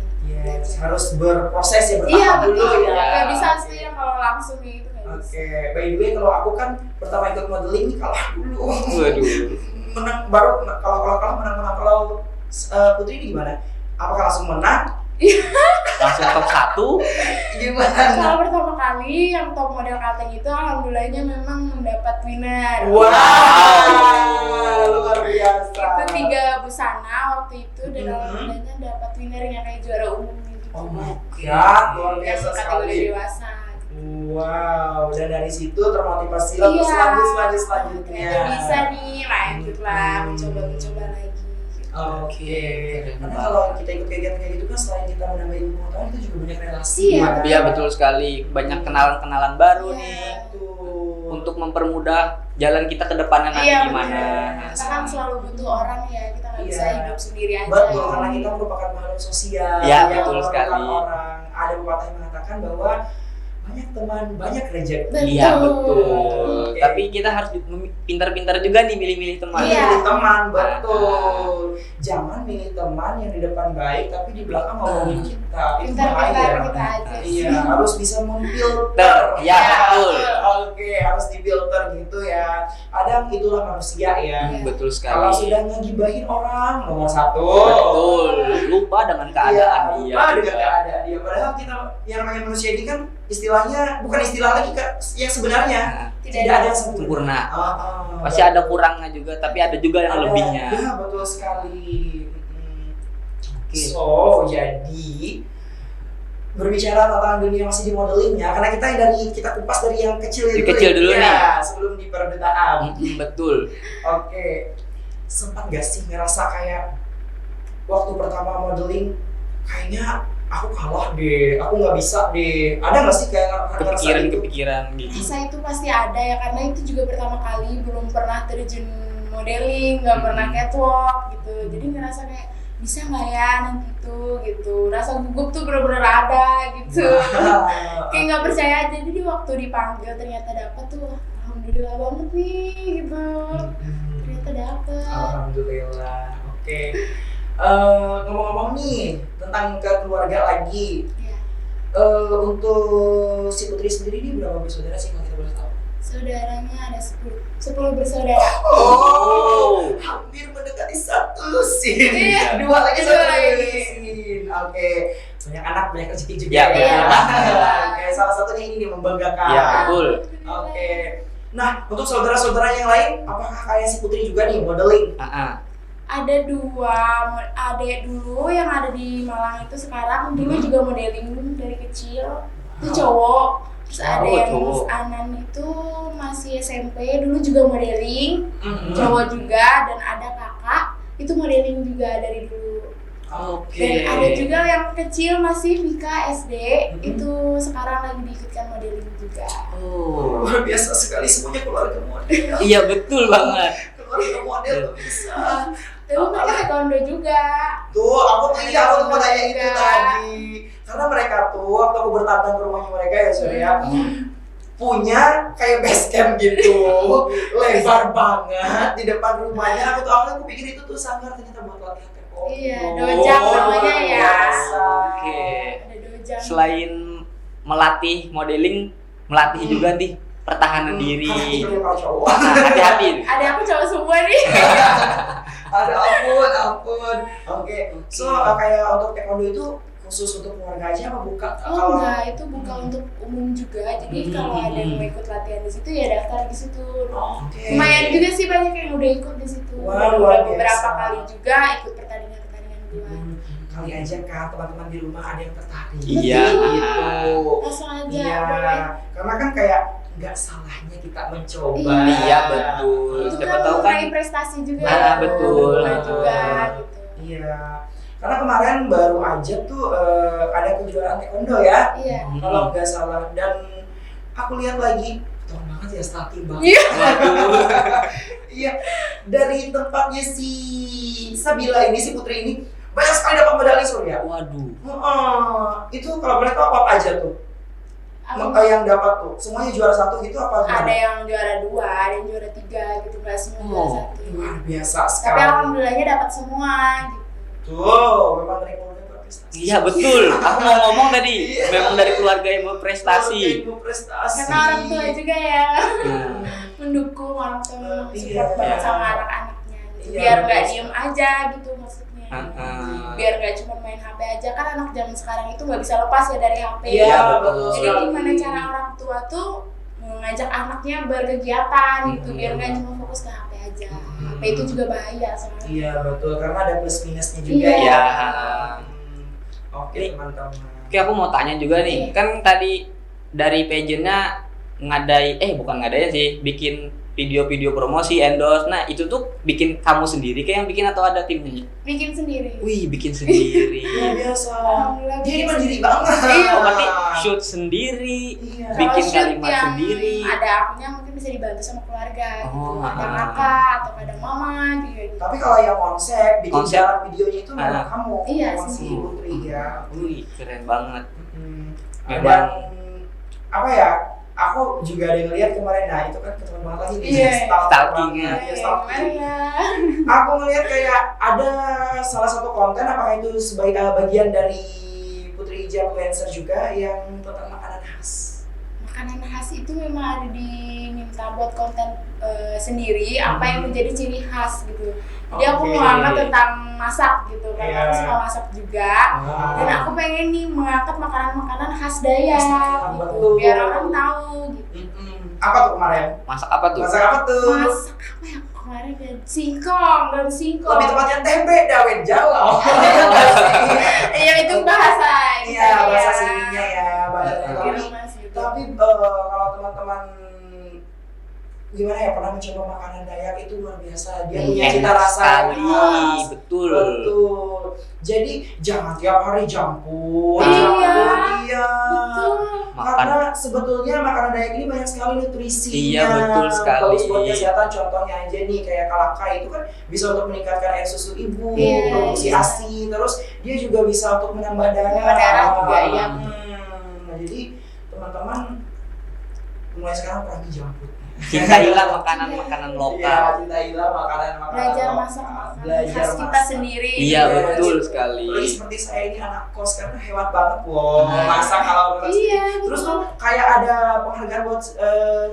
Harus berproses ya, bertahap dulu ya. Gak bisa sih kalau langsung gitu. Oke, by the way kalau aku kan pertama ikut modeling ini kalah dulu. Waduh. Menang baru kalau kalah menang. Kalau Putri ini gimana? Apakah langsung menang? Langsung top 1? Gimana? Kalau pertama kali yang top model Kalteng itu alhamdulillahnya memang mendapat winner. Luar biasa. Itu 3 busana waktu itu dan alhamdulillahnya dapat winnernya kayak juara umum gitu. Oh my god, luar biasa kategori sekali. dewasa. Wow, dan dari situ termotivasi untuk selanjutnya. Bisa nih, lanjutlah mencoba lagi. Oke. Karena kalau kita ikut kegiatan kayak gitu kan selain kita menambah ilmu pengetahuan itu juga banyak relasi. Iya, betul sekali. Banyak kenalan-kenalan baru nih. Untuk mempermudah jalan kita ke depannya nanti gimana. Kita kan selalu butuh orang ya, kita nggak bisa hidup sendiri aja. Betul, karena kita merupakan makhluk sosial. Iya, betul sekali. Orang. Ada pepatah yang mengatakan bahwa banyak teman, banyak rezeki. Iya, betul. Tapi kita harus pintar-pintar juga nih milih-milih teman. Milih teman, betul. Jangan milih teman yang di depan baik tapi di belakang ngomongin kita. Itu bahaya. Kita aja. Iya, harus bisa memfilter. Ya, betul. Oke, harus difilter gitu ya. Kadang itulah manusia ya. Betul sekali. Kalau sudah ngegibahin orang nomor 1. Betul. Lupa dengan keadaan dia. Lupa dengan keadaan dia. Padahal kita yang namanya manusia ini kan istilahnya bukan istilah lagi Kak, yang sebenarnya tidak ada yang sempurna. Pasti ada kurangnya juga, tapi ada juga yang lebihnya. Ya, betul sekali. So, jadi berbicara tentang dunia masih di modelingnya, karena kita kupas dari yang kecil dulu ya, nih. Sebelum di perdutaan. Betul. Oke. Sempat gak sih ngerasa kayak waktu pertama modeling kayaknya aku kalah deh, aku nggak bisa deh. Ada nggak sih kayak kepikiran gitu? Rasa itu pasti ada ya, karena itu juga pertama kali belum pernah terjun modeling, nggak pernah catwalk gitu. Jadi ngerasa kayak bisa nggak ya nanti tuh gitu. Rasa gugup tuh bener-bener ada gitu. Kayak nggak percaya aja. Jadi waktu dipanggil ternyata dapet tuh, alhamdulillah banget nih gitu. Ternyata dapet. Alhamdulillah. Oke. Ngomong-ngomong nih tentang keluarga lagi, untuk si Putri sendiri ini berapa bersaudara sih kalau kita boleh tahu? Saudaranya ada 10 bersaudara. Oh, hampir mendekati satu lusin. Iya. Dua lagi Dua satu lagi. lusin. Oke, banyak anak banyak rezeki juga. Ya, Iya. Oke, salah satunya ini membanggakan. Ya, betul. Oke. Nah, untuk saudara-saudara yang lain, apakah kayak si Putri juga nih modeling? Ada 2 adik dulu yang ada di Malang itu sekarang dulu juga modeling dari kecil. Itu cowok. Terus ada yang cowok. Mas Anan itu masih SMP dulu juga modeling, cowok juga, dan ada kakak itu modeling juga dari dulu. Dan ada juga yang kecil masih Vika SD itu sekarang lagi diikutkan modeling juga. Oh, Luar biasa sekali semuanya keluarga model. iya betul banget. Keluarga model kok bisa. Tapi mereka taekwondo juga. Tuh, aku mau tanya itu Juga. tadi. Karena mereka tuh waktu aku bertandang ke rumahnya mereka ya Surya, punya kayak base camp gitu, lebar banget di depan rumahnya. Aku pikir itu tuh sanggar, ternyata buat latihan taekwondo. Iya, dojang namanya ya. Oke. Ada dojang. Selain melatih modeling, melatih juga nih pertahanan diri. Itu kalau cowok. Hati-hati. Ada aku cowok semua nih. Ada ampun. Oke. So kayak untuk taekwondo itu khusus untuk keluarga aja apa buka? Oh enggak, itu buka untuk umum juga. Jadi kalau ada yang mau ikut latihan di situ ya daftar di situ. Oke. Lumayan juga sih banyak yang udah ikut di situ. Wah, luar biasa. Beberapa kali juga ikut pertandingan-pertandingan gua. Kali aja kan teman-teman di rumah ada yang tertarik. Iya. Gitu. Langsung aja Iya. boleh. Karena kan kayak nggak salahnya kita mencoba. Iya, betul. Itu Siapa kan tahu kan. meraih prestasi juga. Betul. Juga gitu. Iya. Karena kemarin baru aja tuh ada kejuaraan taekwondo ya. Iya. Kalau nggak salah, dan aku lihat lagi keren banget ya, starting banget. Iya. Iya, dari tempatnya si Sabila ini, si Putri ini banyak sekali dapat medali Surya. Waduh. Itu kalau boleh tahu apa aja tuh? Yang dapat tuh, semuanya juara 1 gitu apa gimana? Ada yang juara 2, ada yang juara 3 gitu, nggak semua juara 1. Luar biasa Tapi sekali. alhamdulillahnya dapat semua gitu. Tuh, memang dari keluarga berprestasi. Iya betul. Aku mau ngomong tadi. Iya. Memang dari keluarga yang berprestasi. Keluarga berprestasi. Karena orang tua juga ya Nah, mendukung, orang tua memang Iya. support banget sama anak-anaknya gitu. Iya, Biar nggak betul. diem aja gitu maksudnya. Biar nggak cuma main HP aja, kan anak zaman sekarang itu nggak bisa lepas ya dari HP. Iya, betul. Jadi gimana cara orang tua tuh mengajak anaknya berkegiatan gitu, biar nggak cuma fokus ke HP aja. HP itu juga bahaya soalnya. Iya betul, karena ada plus minusnya juga Iya. ya. Iya. Oke Ini- teman-teman. Oke, aku mau tanya juga nih. Kan tadi dari pageantnya bukan ngadain sih, bikin video-video promosi, endorse. Nah, itu tuh bikin kamu sendiri kayak yang bikin atau ada timnya? Bikin sendiri. Wih, bikin sendiri. Luar biasa. Alhamdulillah. Dia ini mandiri banget. Iya. Oh, berarti shoot sendiri, Iya. Kalau bikin shoot kalimat yang sendiri. ada akunya mungkin bisa dibantu sama keluarga gitu. Oh, Ada ah. kakak atau ada mama gitu. Tapi kalau yang konsep, bikin Konsep. jalan videonya itu memang Ah. kamu. Iya, memang si sendiri. Putri ya. Wih, keren banget. Dan Memang. apa ya? Aku juga ada yang ngeliat kemarin, nah itu kan ketemu banget lagi di Iya. Stalking-nya. Iya, stalking. Gimana ya? Aku ngeliat kayak ada salah satu konten, apakah itu sebagai bagian dari Putri Hijab Influencer juga yang tentang makanan khas. Makanan khas itu memang ada diminta buat konten sendiri apa yang menjadi ciri khas gitu. Jadi aku Oke. mau angkat tentang masak gitu karena aku Iya. suka masak juga. Dan aku pengen nih mengangkat makanan-makanan khas Dayak Khas Dayak, gitu, betul. biar orang tahu gitu. Apa tuh kemarin? Masak apa tuh? Masak apa tuh? Masak apa ya kemarin ya? Singkong dan singkong. Lebih tepatnya tempe dawet jalau. Iya itu bahasa. Iya, bahasa sininya ya, bahasa Tapi, Tapi kalau teman-teman gimana ya, pernah mencoba makanan Dayak itu luar biasa. Dia punya cita Enak rasa sekali, khas. betul. Betul. Jadi jangan tiap hari jampur. Iya. Iya. Betul. Karena sebetulnya makanan Dayak ini banyak sekali nutrisinya. Iya, betul sekali. Bagus buat kesehatan, contohnya aja nih kayak kalaka itu kan bisa untuk meningkatkan air susu ibu, Iya, produksi iya. ASI, terus dia juga bisa untuk menambah darah. Menambah darah juga, iya. Nah, jadi teman-teman mulai sekarang kurangi junk food. Cintailah makanan-makanan Iya, lokal. cintailah makanan-makanan Belajar lokal. masak makanan Belajar khas kita masak. sendiri. Iya, gitu. betul sekali. Apalagi seperti saya ini anak kos karena hebat banget masak kalau masak Iya, sendiri. Terus tuh kayak ada penghargaan buat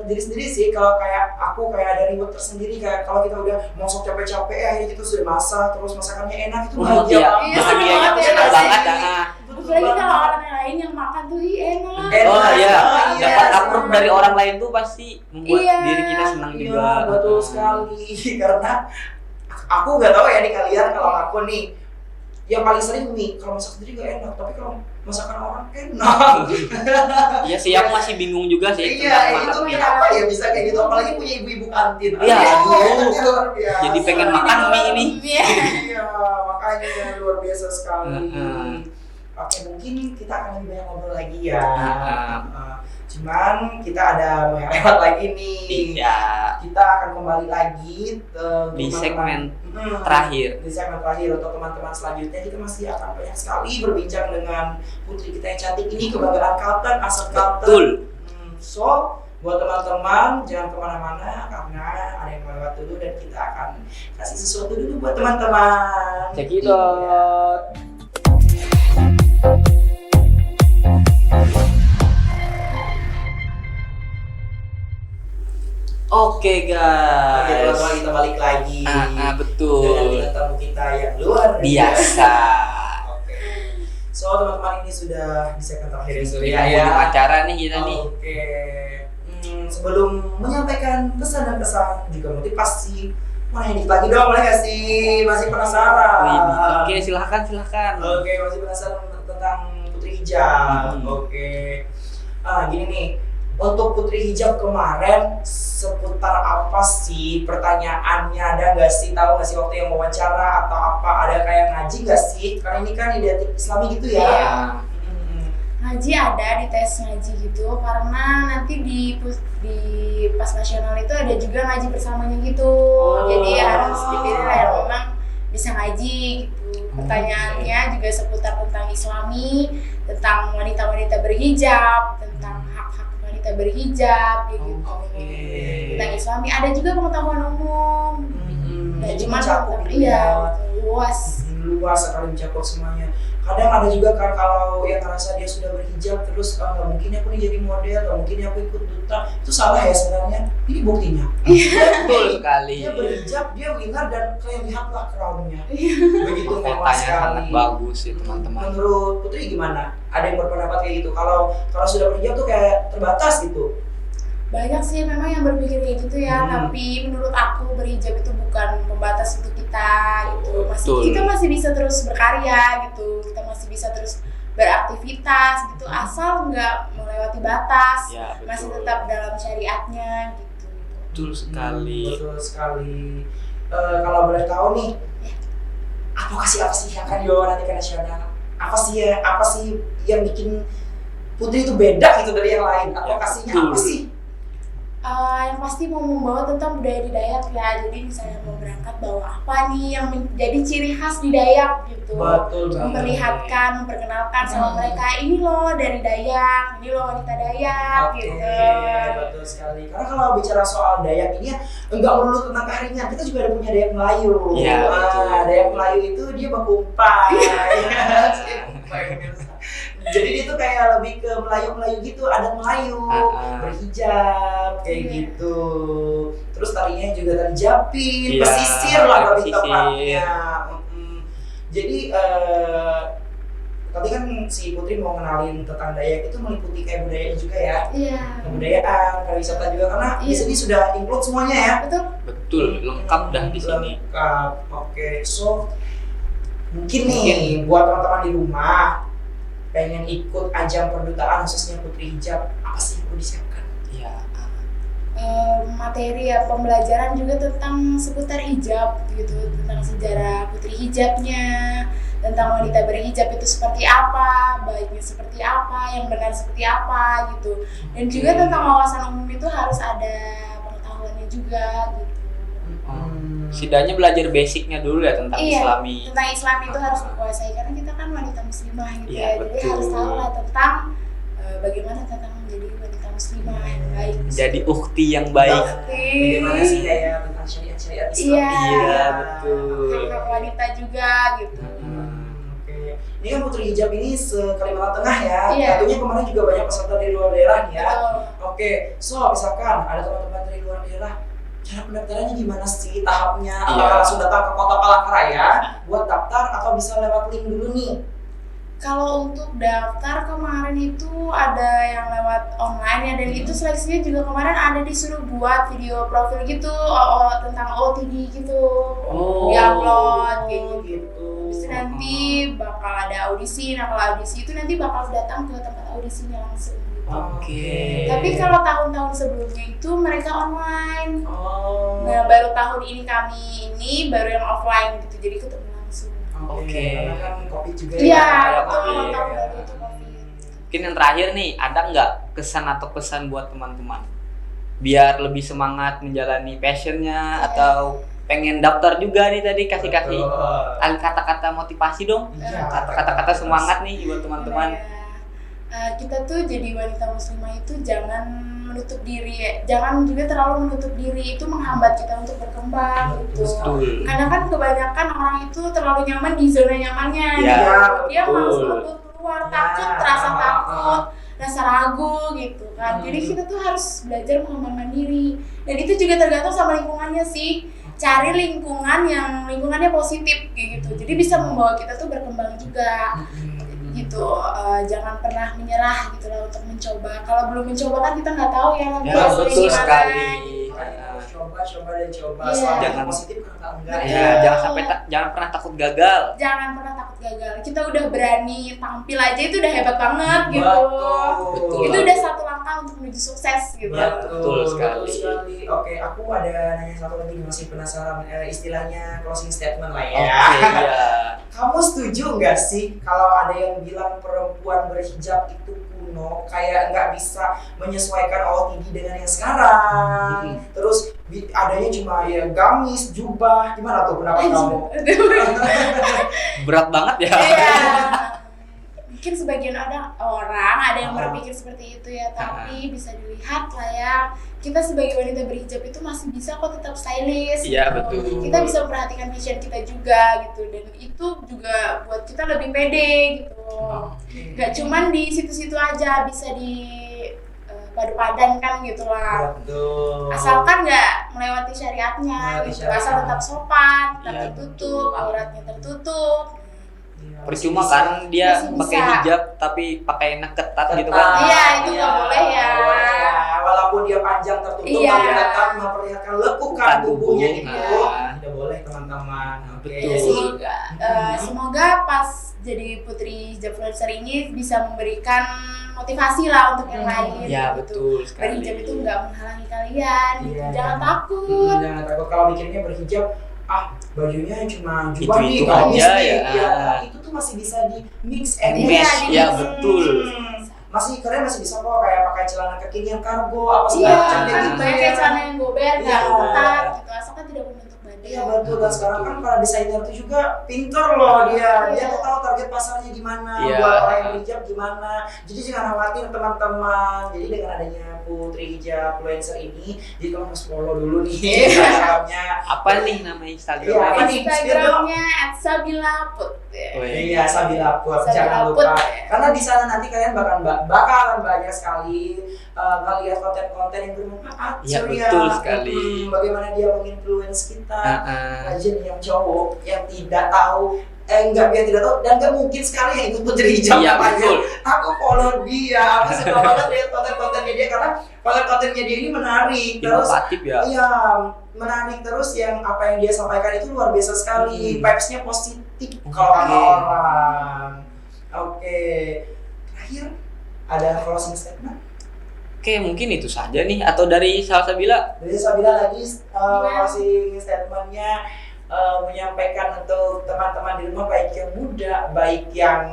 diri sendiri sih. Kalau kayak aku kayak ada reward tersendiri, kayak kalau kita udah masak capek-capek akhirnya kita sudah masak terus masakannya enak itu bahagia Iya, banget. Iya, bahagianya tuh senang senang banget banget. ya, Ah. Apalagi kalau orang lain yang makan tuh enak. Oh iya, Iya, dapat senang. approve dari orang lain tuh pasti membuat Iya. diri kita senang Iya, juga. betul sekali. Karena aku nggak tahu ya di kalian, kalau aku nih yang paling sering mie kalau masak sendiri gak enak, tapi kalau masakan orang enak. Iya sih, aku masih bingung juga sih. Iya, tentang itu makan. kenapa ya bisa kayak gitu? Apalagi punya ibu-ibu kantin. Iya, Aduh, luar biasa. Jadi pengen makan mie ini. Iya. Iya, makanya luar biasa sekali. Heeh. Oke, mungkin kita akan lebih banyak ngobrol lagi ya. Heeh. Cuman kita ada mau yang lewat lagi nih. Iya, Kita akan kembali lagi di segmen Mm-mm. terakhir. Di segmen terakhir untuk teman-teman selanjutnya kita masih akan banyak sekali berbincang dengan putri kita yang cantik ini, kebanggaan Kalteng, asal Kalteng. Betul. So, buat teman-teman jangan kemana-mana karena ada yang lewat dulu dan kita akan kasih sesuatu dulu buat teman-teman. Cekidot. Oke Oke, guys. teman-teman kita balik lagi dengan Betul. bintang tamu kita yang luar Biasa. Oke. So, teman-teman ini sudah di segmen terakhir ya, Di Surya penghujung acara nih kita nih. Oke. Sebelum menyampaikan pesan dan kesan juga motivasi, mau nanya dikit lagi dong, boleh nggak sih? Masih penasaran? Oke, silakan. Oke, masih penasaran tentang Putri Hijab. Oke. Gini nih, untuk Putri Hijab kemarin seputar apa sih pertanyaannya? Ada nggak sih, tahu nggak sih waktu yang wawancara atau apa? Ada kayak ngaji nggak sih? Karena ini kan identik Islami gitu ya. Iya. Mm-mm. Ngaji ada di tes ngaji gitu, karena nanti di pas nasional itu ada juga ngaji bersamanya gitu. Jadi harus dipilih yang memang bisa ngaji gitu. Pertanyaannya juga seputar tentang Islami, tentang wanita-wanita berhijab, tentang hak-hak wanita berhijab gitu. Oke. Tentang Islami ada juga pengetahuan umum. Nah, Jadi cuma mencakup tentang- gitu iya, ya. betul, luas. Luas sekali mencakup semuanya. Kadang ada juga kan kalau yang ngerasa dia sudah berhijab terus nggak mungkin aku nih jadi model, nggak mungkin aku ikut duta, itu salah ya sebenarnya. Ini buktinya. Betul sekali. Dia berhijab, dia winner dan kalian lihatlah crownnya. Begitu mewah Kotanya sangat sekali. bagus sih teman-teman. Menurut Putri gimana? Ada yang berpendapat kayak gitu? Kalau sudah berhijab tuh kayak terbatas gitu. Banyak sih memang yang berpikir kayak gitu ya, tapi menurut aku berhijab itu bukan pembatas untuk kita gitu. Betul. Kita masih bisa terus berkarya gitu, kita masih bisa terus beraktivitas gitu, asal nggak melewati batas, Ya, betul. masih tetap dalam syariatnya gitu. Betul sekali. Betul sekali. Kalau boleh tahu nih, apa sih yang akan dibawa nanti ke nasional? Apa sih yang bikin Putri itu beda gitu dari yang lain? Advokasinya apa betul. sih? Yang pasti mau membawa tentang budaya di Dayak ya. Jadi misalnya mau berangkat bawa apa nih yang menjadi ciri khas di Dayak gitu. Betul banget. Memperlihatkan, memperkenalkan sama mereka, ini loh dari Dayak, ini loh wanita Dayak Oke, gitu. betul sekali. Karena kalau bicara soal Dayak ini ya enggak melulu tentang keahlian, kita juga ada punya Dayak Melayu. Iya, betul. Dayak Melayu itu dia bakumpai. Jadi dia tuh kayak lebih ke Melayu gitu, adat Melayu, berhijab kayak gitu. Terus tarinya juga tari japin, Iya, pesisir lah lebih pesisir. tepatnya. Jadi tadi kan si Putri mau kenalin tentang Dayak itu meliputi kayak budaya juga ya, Iya. kebudayaan, pariwisata juga karena di Iya. sini sudah include semuanya ya. Betul. Betul, lengkap dah di sini. Lengkap. Oke, so mungkin nih buat teman-teman di rumah pengen ikut ajang perdutaan khususnya Putri Hijab, apa sih yang perlu disiapkan? Iya. Materi ya, pembelajaran juga tentang seputar hijab gitu, tentang sejarah putri hijabnya, tentang wanita berhijab itu seperti apa, baiknya seperti apa, yang benar seperti apa gitu. Dan juga tentang wawasan umum itu harus ada pengetahuannya juga gitu. Setidaknya belajar basicnya dulu ya tentang Iya, Islami. tentang Islam itu harus dikuasai karena kita kan wanita muslimah gitu Iya, ya. Jadi betul. harus tahu lah tentang bagaimana tentang menjadi wanita muslimah yang baik. Menjadi ukti yang baik. Bagaimana sih kayak tentang syariat Islam? Iya, betul. Hak wanita juga gitu. Oke. Ini kan Putri Hijab ini se-Kalimantan Tengah ya. Iya. Tentunya kemarin juga banyak peserta dari luar daerah nih ya. Betul. Oke, so misalkan ada teman-teman dari luar daerah, cara pendaftarannya gimana sih tahapnya? Apakah langsung datang ke Kota Palangkaraya buat daftar atau bisa lewat link dulu nih? Kalau untuk daftar kemarin itu ada yang lewat online ya, dan itu seleksinya juga kemarin ada disuruh buat video profil gitu tentang OOTD gitu, diupload kayak gitu. Terus nanti bakal ada audisi. Nah kalau audisi itu nanti bakal datang ke tempat audisinya langsung gitu. Oke. Tapi kalau tahun-tahun sebelumnya itu mereka online. Nah baru tahun ini kami ini baru yang offline gitu, jadi ketemu langsung. Oke. Karena kan COVID juga Iya, ya. betul. Iya. Tahun baru itu COVID. Mungkin yang terakhir nih, ada nggak kesan atau pesan buat teman-teman biar lebih semangat menjalani passionnya atau pengen daftar juga nih, tadi kasih kata-kata motivasi dong, Iya, kata-kata semangat nih buat teman-teman. Kita tuh jadi wanita muslimah itu jangan menutup diri ya. Jangan juga terlalu menutup diri, itu menghambat kita untuk berkembang gitu. Betul. Karena kan kebanyakan orang itu terlalu nyaman di zona nyamannya Ya, gitu. Dia betul. malas untuk keluar, takut, terasa takut, rasa ragu gitu kan. Jadi kita tuh harus belajar mengembangkan diri. Dan itu juga tergantung sama lingkungannya sih. Cari lingkungan yang lingkungannya positif kayak gitu. Jadi bisa membawa kita tuh berkembang juga. Gitu, jangan pernah menyerah gitu lah untuk mencoba. Kalau belum mencoba kan kita nggak tahu ya nanti Ya, hasilnya betul gimana. sekali. Coba dan coba. Iya. Selama Jangan- positif kenapa enggak? Ya, jangan pernah takut gagal. Jangan pernah takut gagal. Kita udah berani tampil aja itu udah hebat banget gitu. Betul. Itu udah satu langkah untuk menuju sukses gitu. Betul sekali. Oke, aku ada nanya satu lagi, masih penasaran istilahnya closing statement lah ya. Oke, iya. Kamu setuju nggak sih kalau ada yang bilang perempuan berhijab itu kuno, kayak nggak bisa menyesuaikan OOTD dengan yang sekarang? Terus adanya cuma ya gamis, jubah, gimana tuh pendapat kamu? Berat banget ya. Iya. Mungkin sebagian orang ada yang berpikir seperti itu ya, tapi bisa dilihat lah ya, kita sebagai wanita berhijab itu masih bisa kok tetap stylish. Iya, gitu. betul. Kita bisa memperhatikan fashion kita juga gitu, dan itu juga buat kita lebih pede gitu. Gak cuman di situ-situ aja, bisa di padu padankan gitu lah. Betul. Asalkan nggak melewati syariatnya Melewati gitu, syariat. asal tetap sopan, tetap Iya, tertutup, auratnya tertutup. Percuma kan dia Masih bisa. pakai hijab tapi pakai ketat gitu kan. Iya, itu nggak boleh ya. Walaupun dia panjang tertutup, Iya. tapi tetap memperlihatkan lekukan tubuhnya itu. Nah. Tidak boleh teman-teman. Oke. Betul. Semoga pas jadi Putri Hijabfluencer ini bisa memberikan motivasi lah untuk yang lain. Ya, gitu. betul sekali. Berhijab itu nggak menghalangi kalian, gitu. Iya. Jangan takut. Jangan takut kalau mikirnya berhijab, bajunya cuma jubah Itu-itu nih, gamis aja, nih. ya. Itu tuh masih bisa di mix and Iya, match. di Ya, mix. betul. Masih kalian masih bisa kok kayak pakai celana kekinian kargo apa Iya, segala macam kan gitu banyak ya. celana yang gober, nggak Iya. ketat gitu, asalkan tidak membentuk badan. Iya betul, dan sekarang kan para desainer itu juga pinter loh dia. Dia Iya. tuh tahu target pasarnya gimana, Iya. buat orang yang berhijab gimana. Jadi jangan khawatir teman-teman. Jadi dengan adanya Putri Hijabfluencer ini, jadi kamu harus follow dulu nih Instagramnya. Apa nih nama Iya, Instagramnya? apa nih? Instagramnya @sabilaput. Iya, Sabilaput, Sabila jangan Put. lupa. Karena di sana nanti kalian bakalan banyak sekali ngelihat konten-konten yang bermanfaat. Iya, ceria. betul sekali. Bagaimana dia menginfluence kita. Heeh. Aja nih yang cowok yang tidak tahu, dia tidak tahu dan nggak mungkin sekali yang ikut Putri Hijab. Iya, namanya. betul. Aku follow dia, aku suka banget lihat konten-kontennya dia karena konten-kontennya dia ini menarik. Terus Inovatif ya. iya, menarik terus yang apa yang dia sampaikan itu luar biasa sekali. Vibes-nya positif kalau kata orang. Oke. Terakhir ada closing statement Oke, mungkin itu saja nih, atau dari Salsabila. dari Sabila lagi closing statementnya, menyampaikan untuk teman-teman di rumah, baik yang muda, baik yang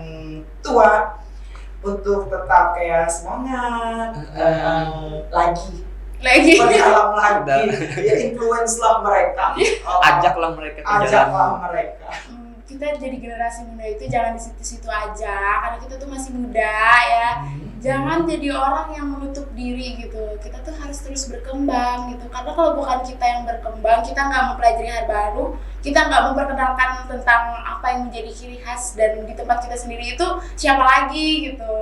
tua, untuk tetap kayak semangat lagi berdalam lagi, ya influence lah mereka, Ajaklah mereka ke jalan. ajaklah mereka. Kita jadi generasi muda itu jangan di situ-situ aja, karena kita tuh masih muda ya. Jangan jadi orang yang menutup diri gitu. Kita tuh harus terus berkembang gitu. Karena kalau bukan kita yang berkembang, kita nggak mempelajari hal baru, kita nggak memperkenalkan tentang apa yang menjadi ciri khas dan di tempat kita sendiri itu siapa lagi gitu.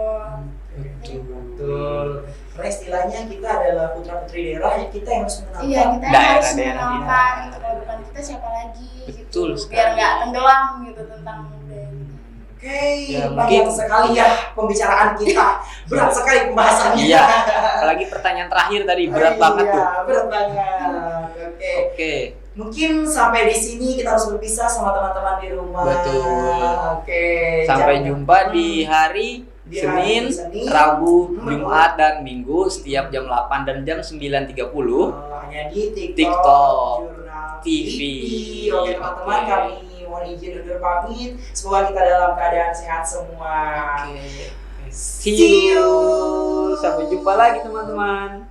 Betul. Karena istilahnya kita adalah putra putri daerah, ya kita yang harus mengenalkan. Iya, kita yang harus mengenalkan gitu. Kalau bukan kita siapa lagi gitu. Biar nggak tenggelam gitu tentang budaya kita. Oke, ya, banyak sekali ya pembicaraan kita. Berat sekali pembahasannya. Iya. Apalagi pertanyaan terakhir tadi berat banget tuh. Berat banget. Oke. Mungkin sampai di sini kita harus berpisah sama teman-teman di rumah. Betul. Oke. Sampai jumpa di hari Senin, Rabu, Jumat, dan Minggu setiap jam 8 dan jam 9.30 hanya di TikTok Jurnal TV. Oke teman-teman, kami mohon izin undur pamit. Semoga kita dalam keadaan sehat semua. See you. Sampai jumpa lagi teman-teman.